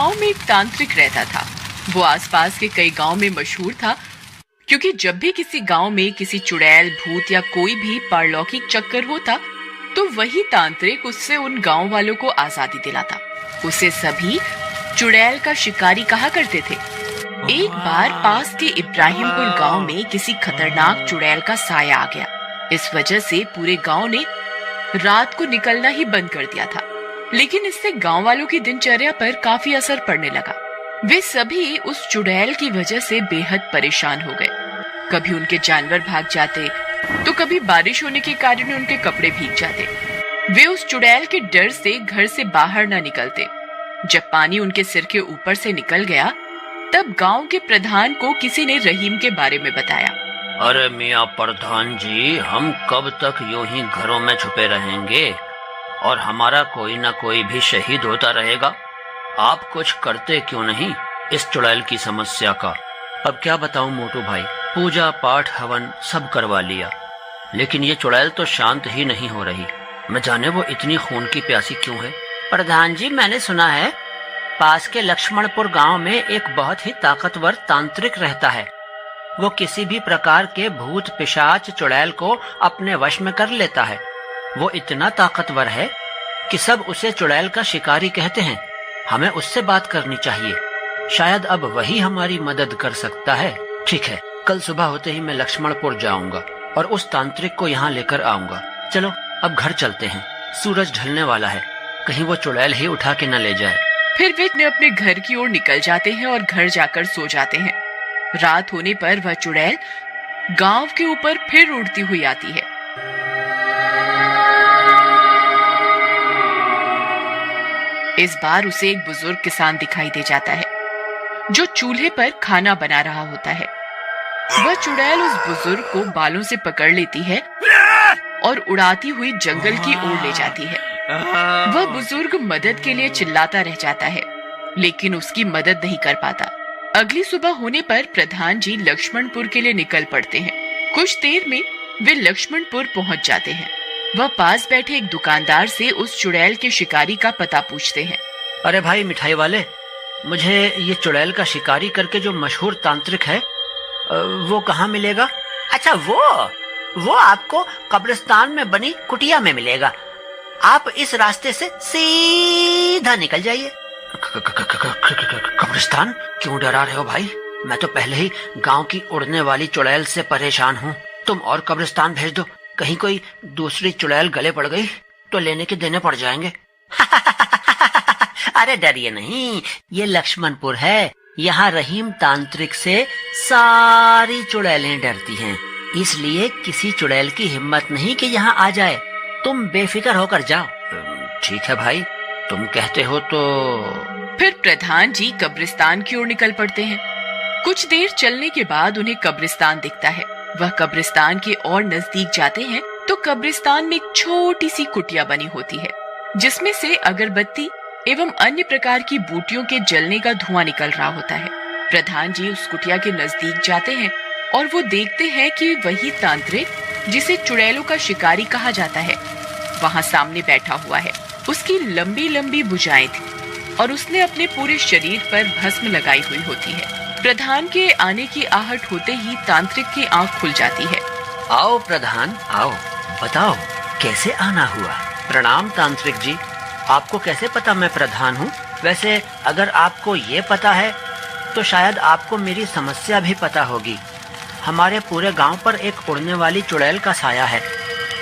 गांव में एक तांत्रिक रहता था। वो आसपास के कई गांव में मशहूर था, क्योंकि जब भी किसी गांव में किसी चुड़ैल, भूत या कोई भी पारलौकिक चक्कर होता, तो वही तांत्रिक उससे उन गांव वालों को आजादी दिलाता। उसे सभी चुड़ैल का शिकारी कहा करते थे। एक बार पास के इब्राहिमपुर गांव में किसी खतरनाक चुड़ैल का साया आ गया। इस वजह से पूरे गांव ने रात को निकलना ही बंद कर दिया था। लेकिन इससे गांव वालों की दिनचर्या पर काफी असर पड़ने लगा। वे सभी उस चुड़ैल की वजह से बेहद परेशान हो गए। कभी उनके जानवर भाग जाते, तो कभी बारिश होने के कारण उनके कपड़े भीग जाते। वे उस चुड़ैल के डर से घर से बाहर न निकलते। जब पानी उनके सिर के ऊपर से निकल गया, तब गांव के प्रधान को किसी ने रहीम के बारे में बताया। अरे मियाँ प्रधान जी, हम कब तक यूं ही घरों में छुपे रहेंगे और हमारा कोई ना कोई भी शहीद होता रहेगा। आप कुछ करते क्यों नहीं इस चुड़ैल की समस्या का? अब क्या बताऊं मोटू भाई, पूजा पाठ हवन सब करवा लिया, लेकिन ये चुड़ैल तो शांत ही नहीं हो रही। न जाने वो इतनी खून की प्यासी क्यों है। प्रधान जी, मैंने सुना है पास के लक्ष्मणपुर गांव में एक बहुत ही ताकतवर तांत्रिक रहता है। वो किसी भी प्रकार के भूत पिशाच चुड़ैल को अपने वश में कर लेता है। वो इतना ताकतवर है कि सब उसे चुड़ैल का शिकारी कहते हैं। हमें उससे बात करनी चाहिए, शायद अब वही हमारी मदद कर सकता है। ठीक है, कल सुबह होते ही मैं लक्ष्मणपुर जाऊंगा और उस तांत्रिक को यहाँ लेकर आऊंगा। चलो अब घर चलते हैं, सूरज ढलने वाला है, कहीं वो चुड़ैल ही उठा के न ले जाए। फिर वे अपने घर की ओर निकल जाते हैं और घर जाकर सो जाते हैं। रात होने पर वह चुड़ैल गांव के ऊपर फिर उड़ती हुई आती है। इस बार उसे एक बुजुर्ग किसान दिखाई दे जाता है, जो चूल्हे पर खाना बना रहा होता है। वह चुड़ैल उस बुजुर्ग को बालों से पकड़ लेती है और उड़ाती हुई जंगल की ओर ले जाती है। वह बुजुर्ग मदद के लिए चिल्लाता रह जाता है, लेकिन उसकी मदद नहीं कर पाता। अगली सुबह होने पर प्रधान जी लक्ष्मणपुर के लिए निकल पड़ते हैं। कुछ देर में वे लक्ष्मणपुर पहुंच जाते हैं। वह पास बैठे एक दुकानदार से उस चुड़ैल के शिकारी का पता पूछते हैं। अरे भाई मिठाई वाले, मुझे ये चुड़ैल का शिकारी करके जो मशहूर तांत्रिक है, वो कहाँ मिलेगा? अच्छा, वो आपको कब्रिस्तान में बनी कुटिया में मिलेगा। आप इस रास्ते से सीधा निकल जाइए। कब्रिस्तान? क्यों डरा रहे हो भाई? मैं तो पहले ही गांव की उड़ने वाली चुड़ैल से परेशान हूँ। तुम और कब्रिस्तान भेज दो, कहीं कोई दूसरी चुड़ैल गले पड़ गई तो लेने के देने पड़ जाएंगे। अरे डरिए नहीं, ये लक्ष्मणपुर है। यहाँ रहीम तांत्रिक से सारी चुड़ैलें डरती हैं, इसलिए किसी चुड़ैल की हिम्मत नहीं कि यहाँ आ जाए। तुम बेफिक्र होकर जाओ। ठीक है भाई, तुम कहते हो तो। फिर प्रधान जी कब्रिस्तान की ओर निकल पड़ते हैं। कुछ देर चलने के बाद उन्हें कब्रिस्तान दिखता है। वह कब्रिस्तान के और नजदीक जाते हैं तो कब्रिस्तान में एक छोटी सी कुटिया बनी होती है, जिसमें से अगरबत्ती एवं अन्य प्रकार की बूटियों के जलने का धुआं निकल रहा होता है। प्रधान जी उस कुटिया के नजदीक जाते हैं और वो देखते हैं कि वही तांत्रिक, जिसे चुड़ैलों का शिकारी कहा जाता है, वहाँ सामने बैठा हुआ है। उसकी लंबी लंबी भुजाएं थी और उसने अपने पूरे शरीर पर भस्म लगाई हुई होती है। प्रधान के आने की आहट होते ही तांत्रिक की आंख खुल जाती है। आओ प्रधान, आओ, बताओ कैसे आना हुआ? प्रणाम तांत्रिक जी, आपको कैसे पता मैं प्रधान हूँ? वैसे अगर आपको ये पता है तो शायद आपको मेरी समस्या भी पता होगी। हमारे पूरे गांव पर एक उड़ने वाली चुड़ैल का साया है।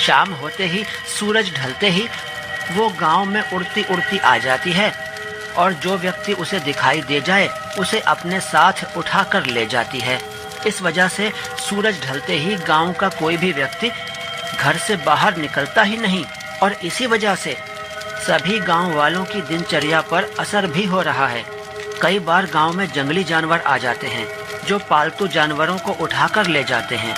शाम होते ही, सूरज ढलते ही वो गांव में उड़ती उड़ती आ जाती है और जो व्यक्ति उसे दिखाई दे जाए उसे अपने साथ उठा कर ले जाती है। इस वजह से सूरज ढलते ही गांव का कोई भी व्यक्ति घर से बाहर निकलता ही नहीं और इसी वजह से सभी गांव वालों की दिनचर्या पर असर भी हो रहा है। कई बार गांव में जंगली जानवर आ जाते हैं जो पालतू जानवरों को उठाकर ले जाते हैं।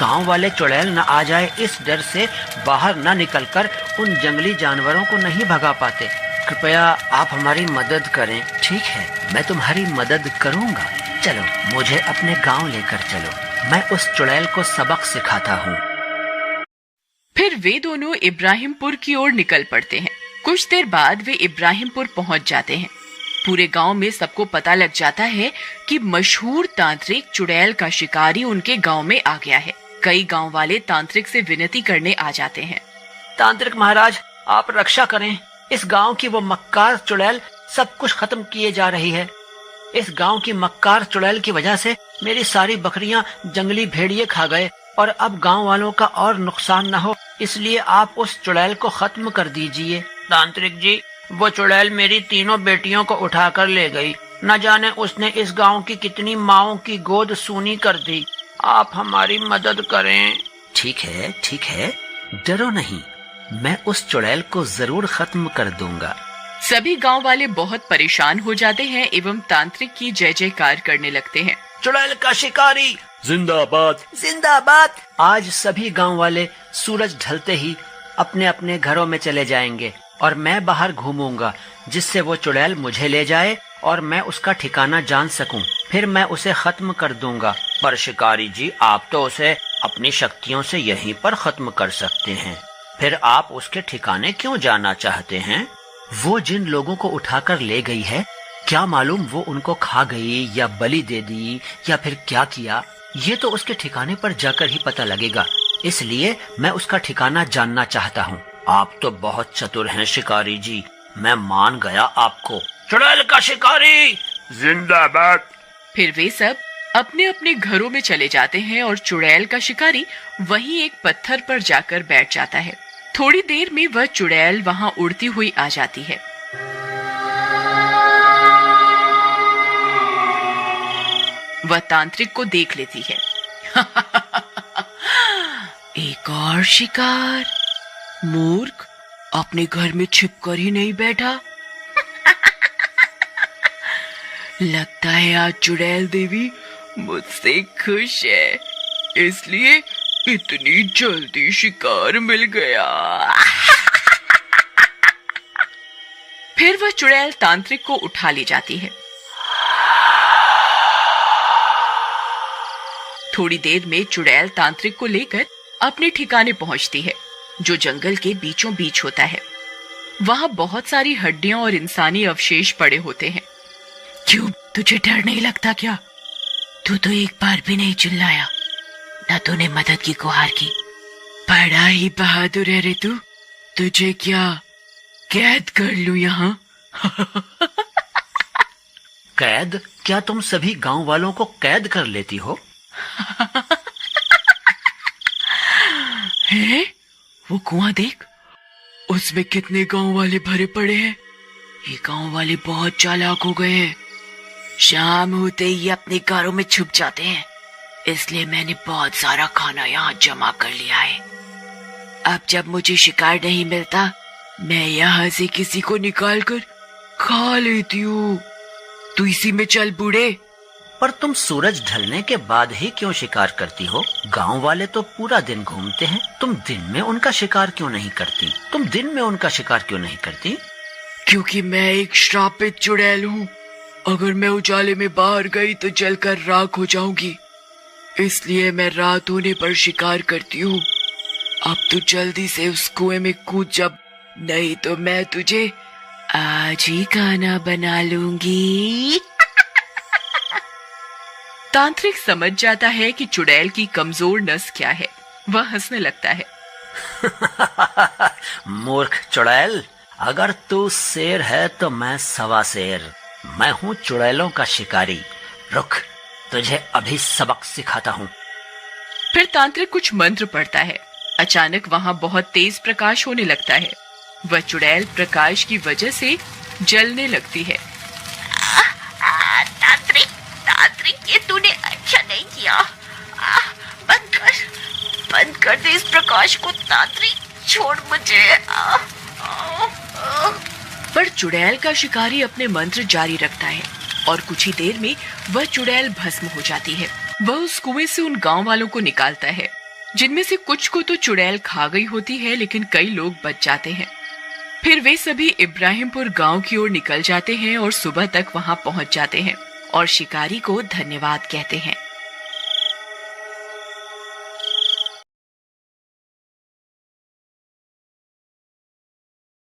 गांव वाले चुड़ैल न आ जाए इस डर से बाहर न निकलकर उन जंगली जानवरों को नहीं भगा पाते। कृपया आप हमारी मदद करें। ठीक है, मैं तुम्हारी मदद करूंगा। चलो मुझे अपने गांव लेकर चलो, मैं उस चुड़ैल को सबक सिखाता हूँ। फिर वे दोनों इब्राहिमपुर की ओर निकल पड़ते हैं। कुछ देर बाद वे इब्राहिमपुर पहुंच जाते हैं। पूरे गांव में सबको पता लग जाता है कि मशहूर तांत्रिक चुड़ैल का शिकारी उनके गांव में आ गया है। कई गांव वाले तांत्रिक से विनती करने आ जाते हैं। तांत्रिक महाराज, आप रक्षा करें। इस गांव की वो मक्कार चुड़ैल सब कुछ खत्म किए जा रही है। इस गांव की मक्कार चुड़ैल की वजह से मेरी सारी बकरियां जंगली भेड़िए खा गए और अब गांव वालों का और नुकसान न हो, इसलिए आप उस चुड़ैल को खत्म कर दीजिए। तांत्रिक जी, वो चुड़ैल मेरी तीनों बेटियों को उठाकर ले गई। न जाने उसने इस गांव की कितनी माओं की गोद सूनी कर दी। आप हमारी मदद करें। ठीक है, डरो नहीं, मैं उस चुड़ैल को जरूर खत्म कर दूंगा। सभी गांव वाले बहुत परेशान हो जाते हैं एवं तांत्रिक की जय जयकार करने लगते हैं। चुड़ैल का शिकारी जिंदाबाद, जिंदाबाद। आज सभी गांव वाले सूरज ढलते ही अपने अपने घरों में चले जाएंगे और मैं बाहर घूमूंगा, जिससे वो चुड़ैल मुझे ले जाए और मैं उसका ठिकाना जान सकूं। फिर मैं उसे खत्म कर दूंगा। पर शिकारी जी, आप तो उसे अपनी शक्तियों से यहीं पर खत्म कर सकते हैं। फिर आप उसके ठिकाने क्यों जाना चाहते हैं? वो जिन लोगों को उठाकर ले गई है, क्या मालूम वो उनको खा गई या बलि दे दी या फिर क्या किया, ये तो उसके ठिकाने पर जाकर ही पता लगेगा। इसलिए मैं उसका ठिकाना जानना चाहता हूँ। आप तो बहुत चतुर हैं शिकारी जी, मैं मान गया आपको। चुड़ैल का शिकारी जिंदाबाद। फिर वे सब अपने अपने घरों में चले जाते हैं और चुड़ैल का शिकारी वहीं एक पत्थर पर जाकर बैठ जाता है। थोड़ी देर में वह चुड़ैल वहां उड़ती हुई आ जाती है। वह तांत्रिक को देख लेती है। एक और शिकार, मूर्ख, अपने घर में छिपकर ही नहीं बैठा। लगता है आज चुड़ैल देवी मुझसे खुश है, इसलिए इतनी जल्दी शिकार मिल गया। फिर वह चुड़ैल तांत्रिक को उठा ले जाती है। थोड़ी देर में चुड़ैल तांत्रिक को लेकर अपने ठिकाने पहुंचती है, जो जंगल के बीचों बीच होता है। वहां बहुत सारी हड्डियां और इंसानी अवशेष पड़े होते हैं। क्यों, तुझे डर नहीं लगता क्या? तू तो एक बार भी नहीं चिल्लाया, न तूने मदद की गुहार की। बड़ा ही बहादुर है रे तू। तुझे क्या कैद कर लूं यहाँ? कैद? क्या तुम सभी गांव वालों को कैद कर लेती हो? है? वो कुआं देख, उसमें कितने गांव वाले भरे पड़े हैं। ये गांव वाले बहुत चालाक हो गए हैं। शाम होते ही अपने घरों में छुप जाते हैं, इसलिए मैंने बहुत सारा खाना यहाँ जमा कर लिया है। अब जब मुझे शिकार नहीं मिलता, मैं यहाँ से किसी को निकाल कर खा लेती हूँ। तू इसी में चल बूढ़े। पर तुम सूरज ढलने के बाद ही क्यों शिकार करती हो? गांव वाले तो पूरा दिन घूमते हैं, तुम दिन में उनका शिकार क्यों नहीं करती? क्योंकि मैं एक श्रापित चुड़ैल हूँ। अगर मैं उजाले में बाहर गई तो जलकर राख हो जाऊंगी, इसलिए मैं रात होने पर शिकार करती हूँ। अब तू जल्दी से उस कुएं में कूद जा, नहीं तो मैं तुझे आज ही खाना बना लूंगी। तांत्रिक समझ जाता है कि चुड़ैल की कमजोर नस क्या है। वह हंसने लगता है। मूर्ख चुड़ैल, अगर तू शेर है तो मैं सवा शेर। मैं हूँ चुड़ैलों का शिकारी। रुक, तुझे अभी सबक सिखाता हूँ। फिर तांत्रिक कुछ मंत्र पढ़ता है। अचानक वहाँ बहुत तेज प्रकाश होने लगता है। वह चुड़ैल प्रकाश की वजह से जलने लगती है। तांत्रिक, ये तूने अच्छा नहीं किया। बंद कर दे इस प्रकाश को तांत्रिक, छोड़ मुझे। पर चुड़ैल का शिकारी अपने मंत्र जारी रखता है और कुछ ही देर में वह चुड़ैल भस्म हो जाती है। वह उस कुएं से उन गांव वालों को निकालता है, जिनमें से कुछ को तो चुड़ैल खा गई होती है, लेकिन कई लोग बच जाते हैं। फिर वे सभी इब्राहिमपुर गांव की ओर निकल जाते हैं और सुबह तक वहां पहुंच जाते हैं और शिकारी को धन्यवाद कहते हैं।